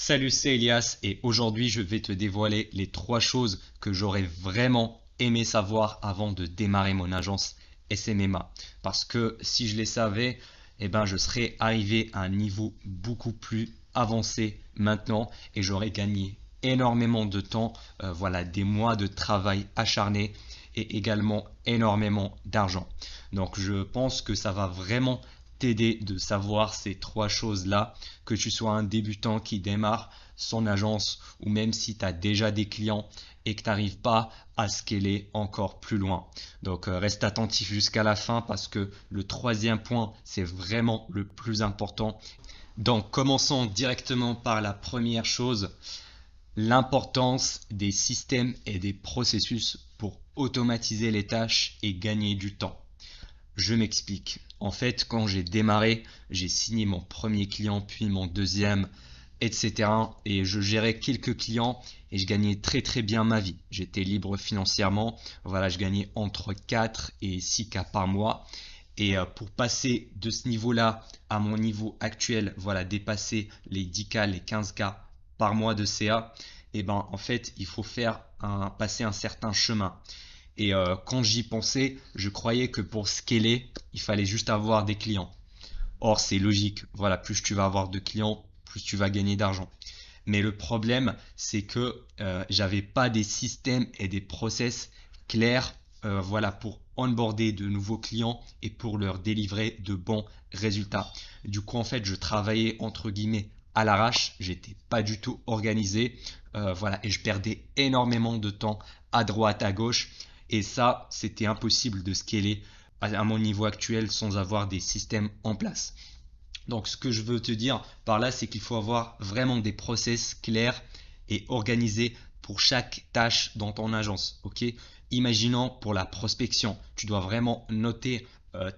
Salut, c'est Elias et aujourd'hui je vais te dévoiler les trois choses que j'aurais vraiment aimé savoir avant de démarrer mon agence SMMA. Parce que si je les savais, je serais arrivé à un niveau beaucoup plus avancé maintenant et j'aurais gagné énormément de temps, voilà, des mois de travail acharné et également énormément d'argent. Donc je pense que ça va vraiment t'aider de savoir ces trois choses-là, que tu sois un débutant qui démarre son agence ou même si tu as déjà des clients et que tu n'arrives pas à scaler encore plus loin. Donc reste attentif jusqu'à la fin parce que le troisième point, c'est vraiment le plus important. Donc commençons directement par la première chose, l'importance des systèmes et des processus pour automatiser les tâches et gagner du temps. Je m'explique. En fait, quand j'ai démarré, j'ai signé mon premier client, puis mon deuxième, etc. Et je gérais quelques clients et je gagnais très très bien ma vie. J'étais libre financièrement. Voilà, je gagnais entre 4 et 6 k par mois. Et pour passer de ce niveau-là à mon niveau actuel, voilà, dépasser les 10 k, les 15 k par mois de CA, en fait, il faut passer un certain chemin. Et quand j'y pensais, je croyais que pour scaler, il fallait juste avoir des clients. Or, c'est logique. Voilà, plus tu vas avoir de clients, plus tu vas gagner d'argent. Mais le problème, c'est que j'avais pas des systèmes et des process clairs, voilà, pour onboarder de nouveaux clients et pour leur délivrer de bons résultats. Du coup, en fait, je travaillais entre guillemets à l'arrache. J'étais pas du tout organisé, voilà, et je perdais énormément de temps à droite, à gauche. Et ça, c'était impossible de scaler à mon niveau actuel sans avoir des systèmes en place. Donc, ce que je veux te dire par là, c'est qu'il faut avoir vraiment des process clairs et organisés pour chaque tâche dans ton agence. Ok? Imaginons pour la prospection, tu dois vraiment noter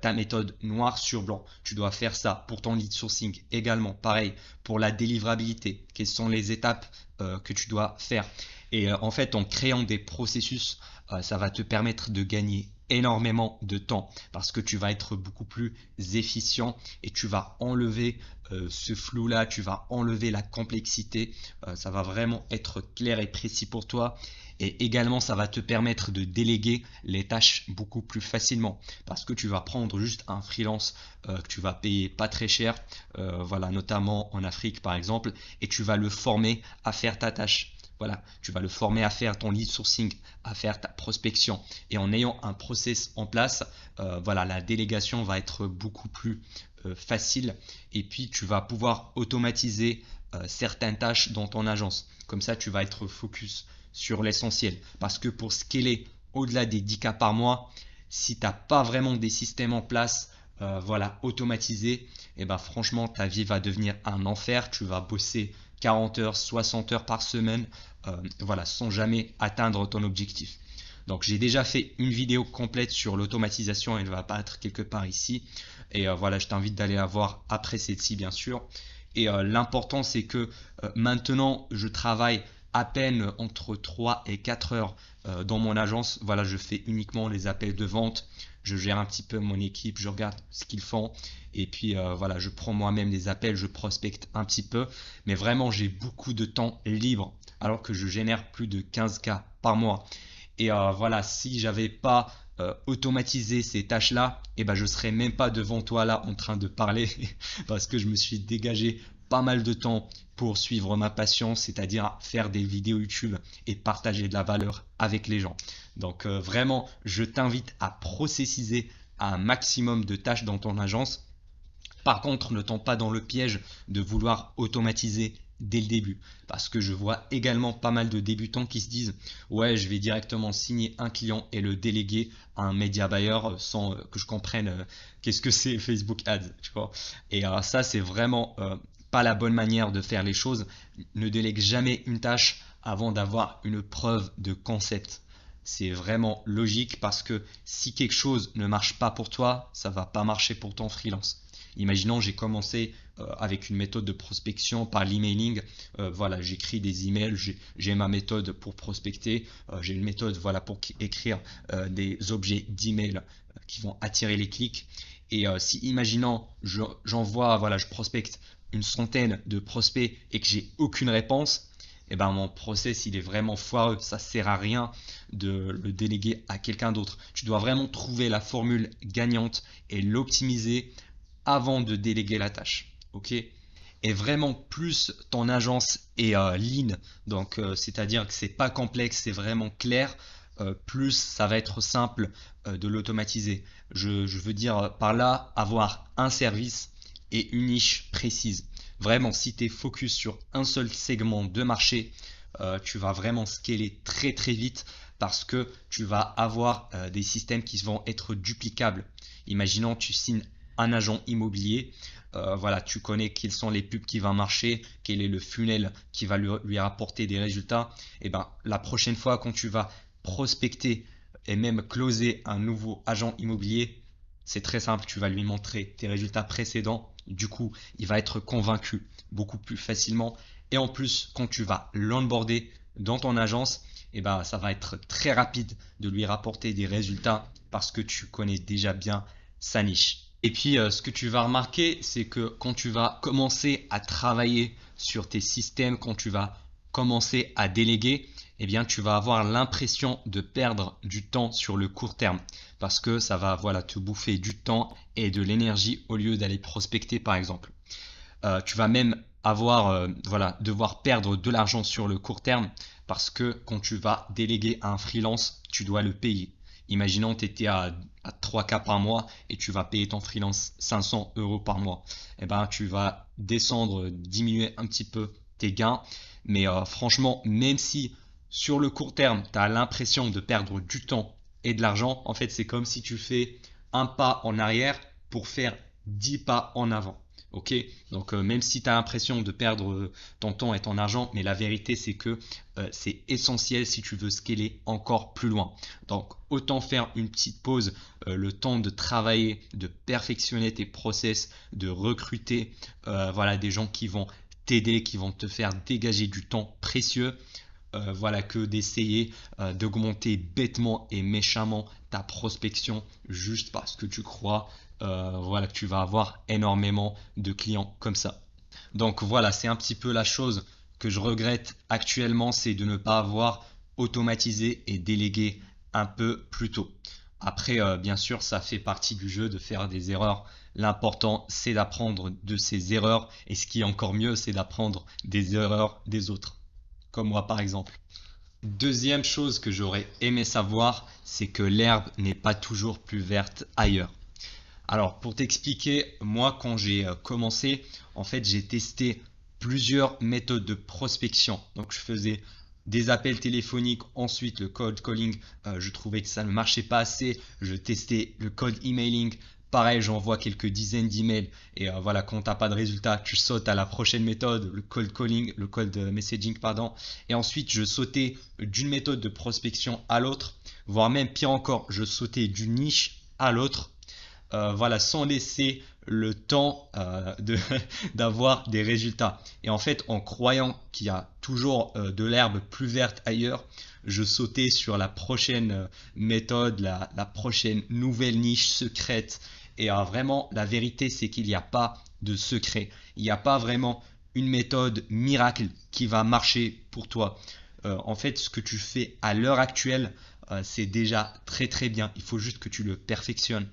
ta méthode noir sur blanc. Tu dois faire ça pour ton lead sourcing également. Pareil pour la délivrabilité. Quelles sont les étapes que tu dois faire? Et en fait, en créant des processus, ça va te permettre de gagner énormément de temps parce que tu vas être beaucoup plus efficient et tu vas enlever ce flou-là, tu vas enlever la complexité, ça va vraiment être clair et précis pour toi. Et également, ça va te permettre de déléguer les tâches beaucoup plus facilement parce que tu vas prendre juste un freelance que tu vas payer pas très cher, voilà, notamment en Afrique par exemple, et tu vas le former à faire ta tâche. Voilà, tu vas le former à faire ton lead sourcing, à faire ta prospection. Et en ayant un process en place, voilà, la délégation va être beaucoup plus facile. Et puis, tu vas pouvoir automatiser certaines tâches dans ton agence. Comme ça, tu vas être focus sur l'essentiel. Parce que pour scaler au-delà des 10 k par mois, si tu n'as pas vraiment des systèmes en place, voilà, automatisés, et franchement, ta vie va devenir un enfer. Tu vas bosser 40 heures, 60 heures par semaine, voilà, sans jamais atteindre ton objectif. Donc j'ai déjà fait une vidéo complète sur l'automatisation, elle va apparaître quelque part ici. Et voilà, je t'invite d'aller la voir après celle-ci, bien sûr. Et l'important, c'est que maintenant, je travaille à peine entre 3 et 4 heures dans mon agence. Voilà, je fais uniquement les appels de vente. Je gère un petit peu mon équipe, je regarde ce qu'ils font. Et puis voilà, je prends moi-même les appels, je prospecte un petit peu. Mais vraiment, j'ai beaucoup de temps libre alors que je génère plus de 15 k par mois. Et voilà, si j'avais pas automatisé ces tâches-là, je serais même pas devant toi là en train de parler parce que je me suis dégagé pas mal de temps pour suivre ma passion, c'est-à-dire faire des vidéos YouTube et partager de la valeur avec les gens. Donc vraiment, je t'invite à processiser un maximum de tâches dans ton agence. Par contre, ne tombe pas dans le piège de vouloir automatiser dès le début. Parce que je vois également pas mal de débutants qui se disent ouais, je vais directement signer un client et le déléguer à un média buyer sans que je comprenne qu'est-ce que c'est Facebook Ads, tu vois. Et ça, c'est vraiment pas la bonne manière de faire les choses. Ne délègue jamais une tâche avant d'avoir une preuve de concept. C'est vraiment logique parce que si quelque chose ne marche pas pour toi, ça va pas marcher pour ton freelance. Imaginons, j'ai commencé avec une méthode de prospection par l'emailing. Voilà, j'écris des emails, j'ai ma méthode pour prospecter, j'ai une méthode voilà, pour écrire des objets d'email qui vont attirer les clics. Et si, imaginons, j'envoie, voilà, je prospecte une centaine de prospects et que j'ai aucune réponse, eh ben mon process il est vraiment foireux. Ça sert à rien de le déléguer à quelqu'un d'autre. Tu dois vraiment trouver la formule gagnante et l'optimiser avant de déléguer la tâche. Ok? Et vraiment plus ton agence est lean, donc c'est-à-dire que c'est pas complexe, c'est vraiment clair, plus ça va être simple de l'automatiser. Je veux dire par là avoir un service et une niche précise. Vraiment, si tu es focus sur un seul segment de marché, tu vas vraiment scaler très très vite parce que tu vas avoir des systèmes qui vont être duplicables. Imaginons tu signes un agent immobilier, voilà, tu connais quels sont les pubs qui vont marcher, quel est le funnel qui va lui rapporter des résultats. Et ben la prochaine fois quand tu vas prospecter et même closer un nouveau agent immobilier, c'est très simple, tu vas lui montrer tes résultats précédents. Du coup, il va être convaincu beaucoup plus facilement. Et en plus, quand tu vas l'onboarder dans ton agence, et ben, ça va être très rapide de lui rapporter des résultats parce que tu connais déjà bien sa niche. Et puis, ce que tu vas remarquer, c'est que quand tu vas commencer à travailler sur tes systèmes, quand tu vas commencer à déléguer, eh bien, tu vas avoir l'impression de perdre du temps sur le court terme parce que ça va, voilà, te bouffer du temps et de l'énergie au lieu d'aller prospecter, par exemple. Tu vas même voilà, devoir perdre de l'argent sur le court terme parce que quand tu vas déléguer à un freelance, tu dois le payer. Imaginons que tu étais à 3K par mois et tu vas payer ton freelance 500 euros par mois. Eh ben, tu vas descendre, diminuer un petit peu tes gains. Mais franchement, même si sur le court terme, tu as l'impression de perdre du temps et de l'argent, en fait, c'est comme si tu fais un pas en arrière pour faire 10 pas en avant. Ok, donc même si tu as l'impression de perdre ton temps et ton argent, mais la vérité c'est que c'est essentiel si tu veux scaler encore plus loin. Donc autant faire une petite pause, le temps de travailler, de perfectionner tes process, de recruter voilà, des gens qui vont t'aider, qui vont te faire dégager du temps précieux. Voilà, que d'essayer d'augmenter bêtement et méchamment ta prospection juste parce que tu crois voilà, que tu vas avoir énormément de clients comme ça. Donc voilà, c'est un petit peu la chose que je regrette actuellement, c'est de ne pas avoir automatisé et délégué un peu plus tôt. Après, bien sûr, ça fait partie du jeu de faire des erreurs. L'important, c'est d'apprendre de ces erreurs. Et ce qui est encore mieux, c'est d'apprendre des erreurs des autres comme moi par exemple. Deuxième chose que j'aurais aimé savoir, c'est que l'herbe n'est pas toujours plus verte ailleurs. Alors pour t'expliquer, moi quand j'ai commencé, en fait j'ai testé plusieurs méthodes de prospection. Donc je faisais des appels téléphoniques, ensuite le cold calling, je trouvais que ça ne marchait pas assez, je testais le cold emailing, pareil j'envoie quelques dizaines d'emails et voilà, quand t'as pas de résultat, tu sautes à la prochaine méthode, le cold calling, le cold messaging pardon, et ensuite je sautais d'une méthode de prospection à l'autre, voire même pire encore, je sautais d'une niche à l'autre, voilà, sans laisser le temps d'avoir des résultats. Et en fait, en croyant qu'il y a toujours de l'herbe plus verte ailleurs, je sautais sur la prochaine méthode, la prochaine nouvelle niche secrète. Et vraiment, la vérité, c'est qu'il n'y a pas de secret. Il n'y a pas vraiment une méthode miracle qui va marcher pour toi. En fait, ce que tu fais à l'heure actuelle, c'est déjà très très bien. Il faut juste que tu le perfectionnes.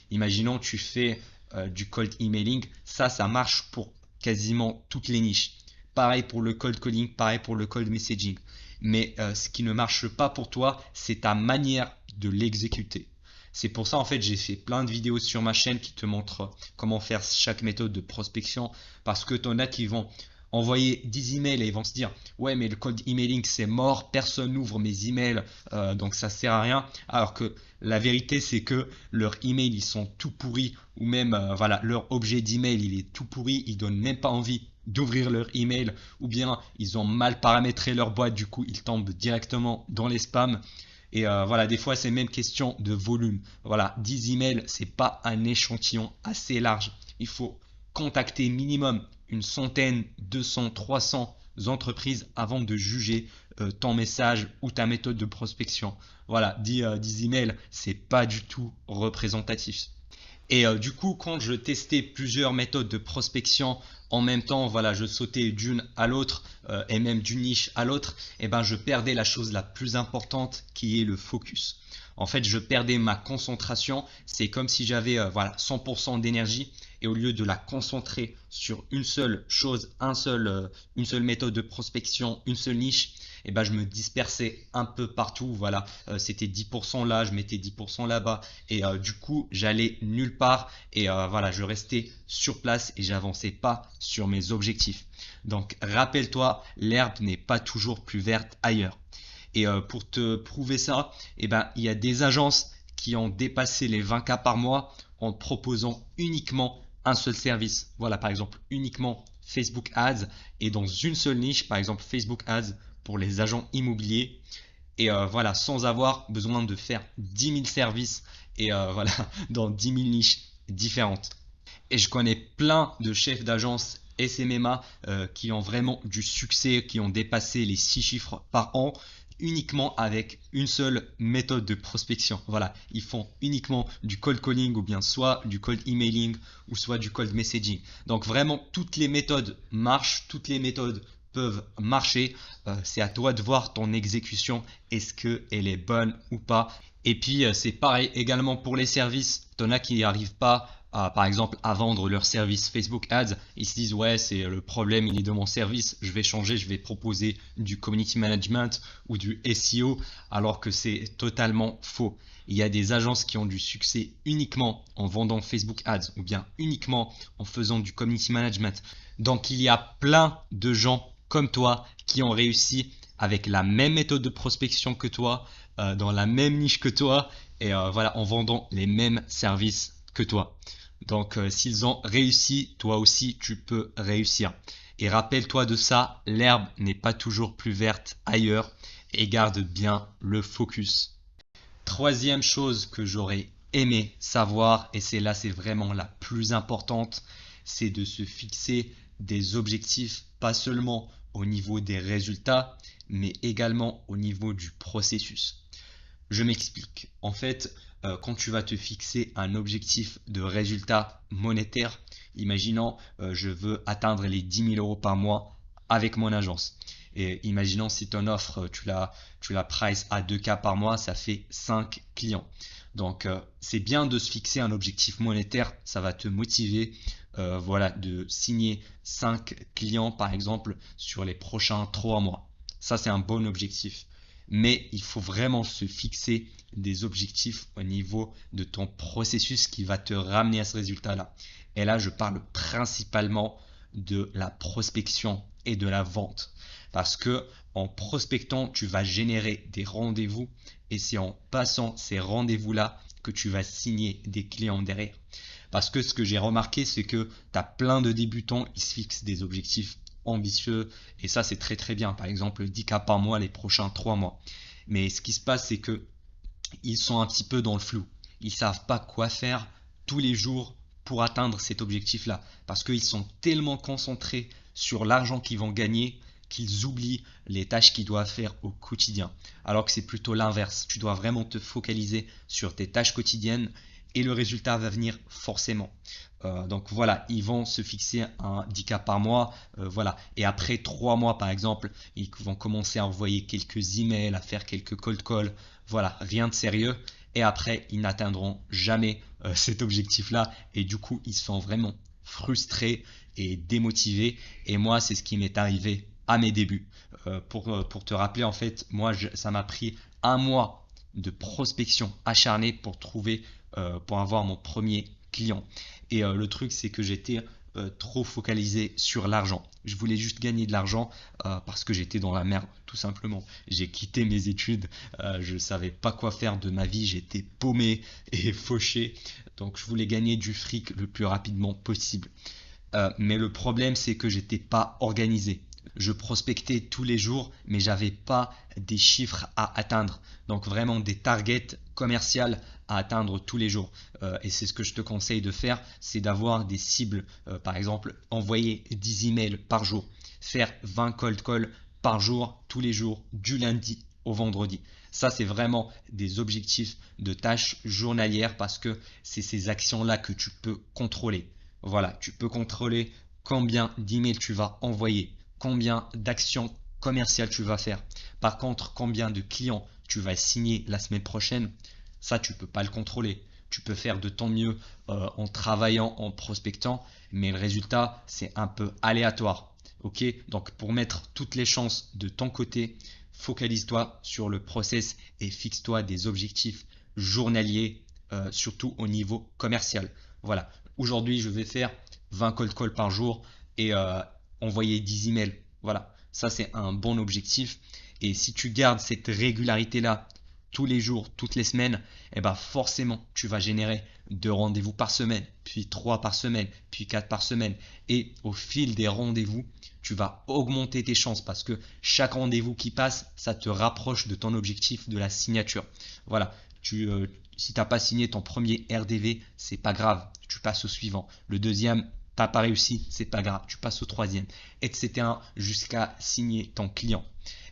Imaginons tu fais du cold emailing, ça marche pour quasiment toutes les niches. Pareil pour le cold calling, pareil pour le cold messaging. Mais ce qui ne marche pas pour toi, c'est ta manière de l'exécuter. C'est pour ça en fait j'ai fait plein de vidéos sur ma chaîne qui te montrent comment faire chaque méthode de prospection parce que t'en as qui vont envoyer 10 emails et ils vont se dire ouais mais le cold emailing c'est mort, personne n'ouvre mes emails donc ça sert à rien, alors que la vérité c'est que leurs emails ils sont tout pourris ou même voilà leur objet d'email il est tout pourri, ils donnent même pas envie d'ouvrir leur email ou bien ils ont mal paramétré leur boîte, du coup ils tombent directement dans les spams. Et voilà, des fois c'est même question de volume. Voilà, 10 emails, c'est pas un échantillon assez large. Il faut contacter minimum une centaine, 200, 300 entreprises avant de juger ton message ou ta méthode de prospection. Voilà, 10 emails, c'est pas du tout représentatif. Et du coup, quand je testais plusieurs méthodes de prospection en même temps, voilà, je sautais d'une à l'autre et même d'une niche à l'autre, et ben je perdais la chose la plus importante qui est le focus. En fait, je perdais ma concentration. C'est comme si j'avais voilà 100% d'énergie et au lieu de la concentrer sur une seule chose, une seule méthode de prospection, une seule niche, et ben je me dispersais un peu partout. Voilà, c'était 10% là, je mettais 10% là-bas et du coup j'allais nulle part et voilà, je restais sur place et j'avançais pas sur mes objectifs. Donc rappelle-toi, l'herbe n'est pas toujours plus verte ailleurs. Et pour te prouver ça, eh ben, il y a des agences qui ont dépassé les 20K par mois en proposant uniquement un seul service. Voilà, par exemple, uniquement Facebook Ads et dans une seule niche, par exemple Facebook Ads pour les agents immobiliers. Et voilà, sans avoir besoin de faire 10 000 services et voilà, dans 10 000 niches différentes. Et je connais plein de chefs d'agence SMMA qui ont vraiment du succès, qui ont dépassé les 6 chiffres par an uniquement avec une seule méthode de prospection. Voilà, ils font uniquement du cold calling ou bien soit du cold emailing ou soit du cold messaging. Donc vraiment, toutes les méthodes marchent, toutes les méthodes peuvent marcher. C'est à toi de voir ton exécution, est-ce qu'elle est bonne ou pas. Et puis c'est pareil également pour les services. T'en as qui n'y arrivent pas par exemple à vendre leur service Facebook Ads. Ils se disent ouais, c'est le problème, il est de mon service, je vais changer, je vais proposer du community management ou du SEO, alors que c'est totalement faux. Il y a des agences qui ont du succès uniquement en vendant Facebook Ads ou bien uniquement en faisant du community management. Donc il y a plein de gens comme toi qui ont réussi avec la même méthode de prospection que toi, dans la même niche que toi et voilà, en vendant les mêmes services que toi. Donc s'ils ont réussi, toi aussi tu peux réussir. Et rappelle-toi de ça, l'herbe n'est pas toujours plus verte ailleurs et garde bien le focus. Troisième chose que j'aurais aimé savoir, et c'est vraiment la plus importante, c'est de se fixer des objectifs, pas seulement au niveau des résultats, mais également au niveau du processus. Je m'explique. En fait, quand tu vas te fixer un objectif de résultat monétaire, imaginons je veux atteindre les 10 000 euros par mois avec mon agence. Et imaginons si ton offre, tu la price à 2K par mois, ça fait 5 clients. Donc c'est bien de se fixer un objectif monétaire, ça va te motiver voilà, de signer 5 clients par exemple sur les prochains 3 mois. Ça c'est un bon objectif. Mais il faut vraiment se fixer des objectifs au niveau de ton processus qui va te ramener à ce résultat-là. Et là, je parle principalement de la prospection et de la vente. Parce que en prospectant, tu vas générer des rendez-vous et c'est en passant ces rendez-vous-là que tu vas signer des clients derrière. Parce que ce que j'ai remarqué, c'est que tu as plein de débutants, ils se fixent des objectifs ambitieux et ça c'est très très bien, par exemple 10K par mois les prochains 3 mois, mais ce qui se passe c'est que ils sont un petit peu dans le flou, ils savent pas quoi faire tous les jours pour atteindre cet objectif là parce qu'ils sont tellement concentrés sur l'argent qu'ils vont gagner qu'ils oublient les tâches qu'ils doivent faire au quotidien, alors que c'est plutôt l'inverse. Tu dois vraiment te focaliser sur tes tâches quotidiennes et le résultat va venir forcément. Donc voilà, ils vont se fixer un 10K par mois, voilà. Et après 3 mois par exemple, ils vont commencer à envoyer quelques emails, à faire quelques cold calls, voilà, rien de sérieux. Et après, ils n'atteindront jamais cet objectif-là et du coup, ils sont vraiment frustrés et démotivés. Et moi, c'est ce qui m'est arrivé à mes débuts. Pour te rappeler, en fait, moi, ça m'a pris un mois de prospection acharnée pour avoir mon premier client. Et le truc, c'est que j'étais trop focalisé sur l'argent. Je voulais juste gagner de l'argent parce que j'étais dans la merde, tout simplement. J'ai quitté mes études, je ne savais pas quoi faire de ma vie, j'étais paumé et fauché. Donc je voulais gagner du fric le plus rapidement possible. Mais le problème, c'est que j'étais pas organisé. Je prospectais tous les jours, mais j'avais pas des chiffres à atteindre. Donc vraiment des targets commerciales à atteindre tous les jours. Et c'est ce que je te conseille de faire, c'est d'avoir des cibles. Par exemple, envoyer 10 emails par jour, faire 20 cold calls par jour, tous les jours, du lundi au vendredi. Ça, c'est vraiment des objectifs de tâches journalières parce que c'est ces actions-là que tu peux contrôler. Voilà, tu peux contrôler combien d'emails tu vas envoyer, combien d'actions commerciales tu vas faire. Par contre, combien de clients tu vas signer la semaine prochaine, ça, tu peux pas le contrôler. Tu peux faire de ton mieux en travaillant, en prospectant, mais le résultat, c'est un peu aléatoire. Ok, donc pour mettre toutes les chances de ton côté, focalise-toi sur le process et fixe-toi des objectifs journaliers, surtout au niveau commercial. Voilà, aujourd'hui, je vais faire 20 cold calls par jour et envoyer 10 emails. Voilà, ça c'est un bon objectif. Et si tu gardes cette régularité-là tous les jours, toutes les semaines, eh ben forcément, tu vas générer 2 rendez-vous par semaine, puis 3 par semaine, puis 4 par semaine. Et au fil des rendez-vous, tu vas augmenter tes chances parce que chaque rendez-vous qui passe, ça te rapproche de ton objectif de la signature. Voilà, si tu n'as pas signé ton premier RDV, c'est pas grave, tu passes au suivant. Le deuxième, t'as pas réussi, c'est pas grave, tu passes au troisième, etc. jusqu'à signer ton client.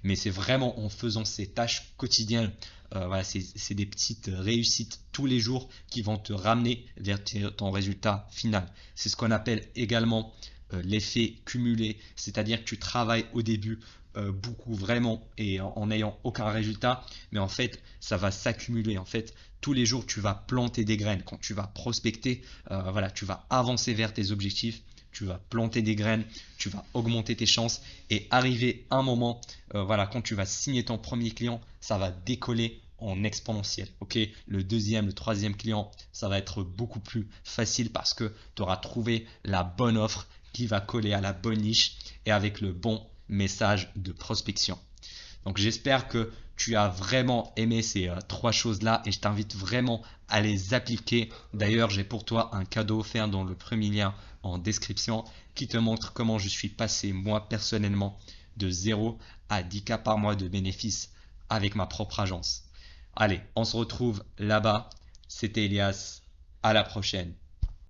Mais c'est vraiment en faisant ces tâches quotidiennes, voilà, c'est des petites réussites tous les jours qui vont te ramener vers ton résultat final. C'est ce qu'on appelle également l'effet cumulé, c'est-à-dire que tu travailles au début beaucoup vraiment et en n'ayant aucun résultat, mais en fait ça va s'accumuler. En fait, tous les jours tu vas planter des graines. Quand tu vas prospecter, voilà, tu vas avancer vers tes objectifs, tu vas planter des graines, tu vas augmenter tes chances et arriver un moment, voilà, quand tu vas signer ton premier client, ça va décoller en exponentiel. Ok, le deuxième, le troisième client, ça va être beaucoup plus facile parce que tu auras trouvé la bonne offre qui va coller à la bonne niche et avec le bon message de prospection. Donc j'espère que tu as vraiment aimé ces trois choses-là et je t'invite vraiment à les appliquer. D'ailleurs, j'ai pour toi un cadeau offert dans le premier lien en description qui te montre comment je suis passé moi personnellement de 0 à 10K par mois de bénéfices avec ma propre agence. Allez, on se retrouve là-bas. C'était Elias. À la prochaine.